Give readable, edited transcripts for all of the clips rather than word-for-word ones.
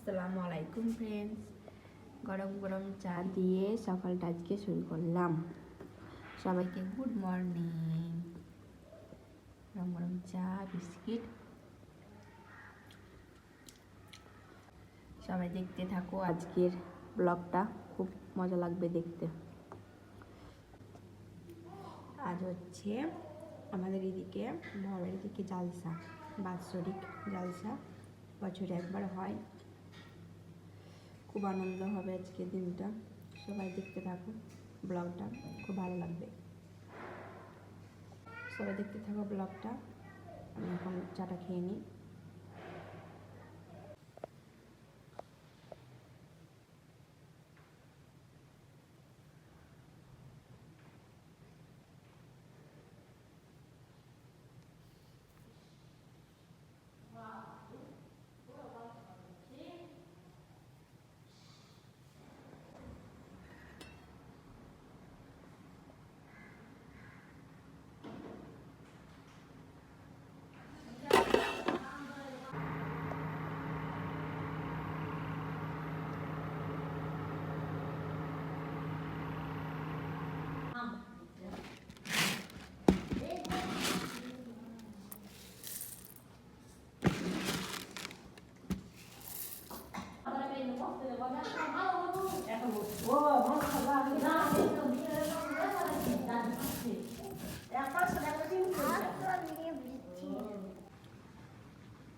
আসসালামু আলাইকুম ফ্রেন্ডস, গরম গরম চা দিয়ে সকালটা আজকে শুরু করলাম। সবাইকে গুড মর্নিং। গরম গরম চা, বিস্কিট, সবাই দেখতে থাকো আজকের ব্লগটা, খুব মজা লাগবে দেখতে। আজ হচ্ছে আমাদের এদিকে বরের দিকে জালসা, বাৎসরিক জালসা, বছরে একবার হয়। খুব আনন্দ হবে আজকের দিনটা, সবাই দেখতে থাকো ব্লগটা, খুব ভালো লাগবে। সবাই দেখতে থাকো ব্লগটা। আমি এখন চাটা খেয়ে নিই।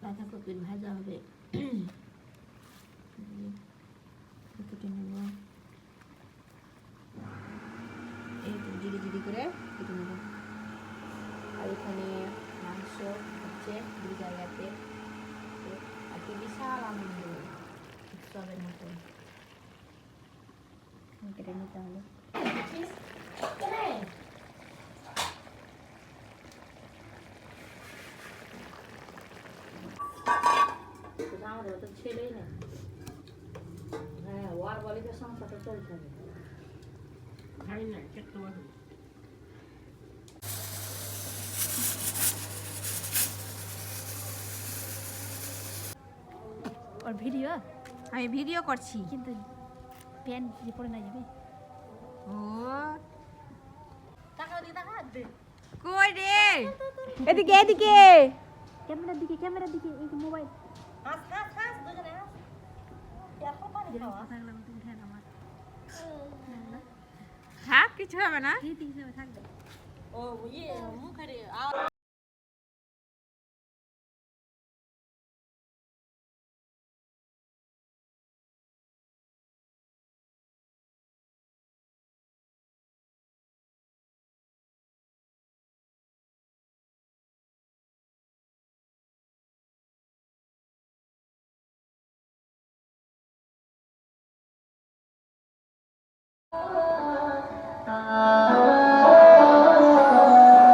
বাঁধাকপির ভাজা হবে, কেটে নেব, এই তো জিরি জিরি করে কেটে নেব। আর এখানে মাংস হচ্ছে দুই জায়গাতে, আর কি বিশাল আনন্দ, উৎসবের মতো কেটে নিতে হবে। আমার তো ছেলেই না, হ্যাঁ ওর বলে যে সংসারটা চলতে হবে। ওর ভিডিও আমি ভিডিও করছি, কিন্তু প্যান্ট যে পরে না যাবে। ও টাকা দিয়ে টাকা দে, কই রে, এদিকে এদিকে, ক্যামেরার দিকে এই মোবাইল হাস হাস হাস দুজনে হাস দেখো পানি খাওয়া থাকলে তুমি উঠে আমার হ্যাঁ কিছু হবে না। স্মৃতি হিসেবে থাকবে। ও ইয়ে মুখের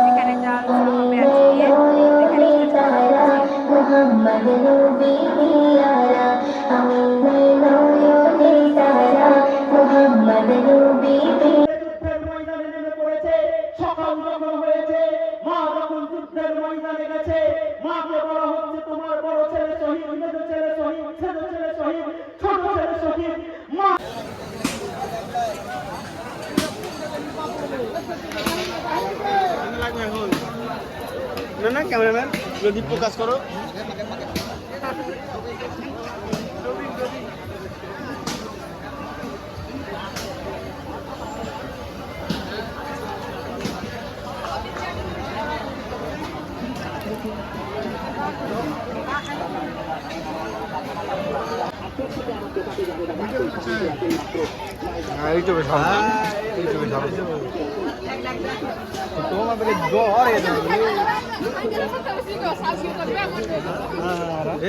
এখানে জাল হবে আজকে, এখানে যুদ্ধের ময়দানে নেমে পড়েছে। সকাল যখন হয়েছে, মা যখন যুদ্ধের ময়দানে গেছে, মাকে বলা হচ্ছে তোমার বড় ছেলে শহীদ, মেজ ছেলে শহীদ, ছেলে ছেলে শহীদ, ছোট ছেলে শহীদ। মা না না ক্যামেরাম্যান যদি ফোকাস করো। ইউটিউবে ছাড়ো, ইউটিউবে ছাড়ো। তোমার বলে জ্বর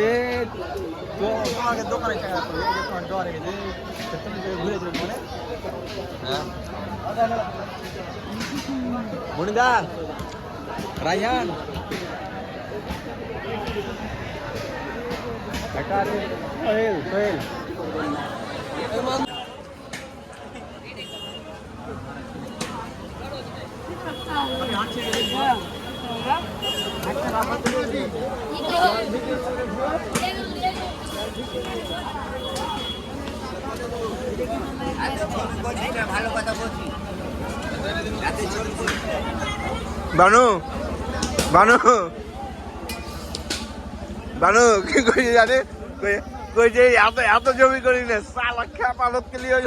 এ তোমাকে দোকানে তোমার জ্বর এসে তুমি ঘুরে যাবে মনে। হ্যাঁ মনিদা, রাইহান সোহেল সোহেল বানু বানু বানু কি কইছে জানে কইছে এত এত জমি করি না সালা খেপালত কে লিয়ে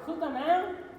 Sultanão.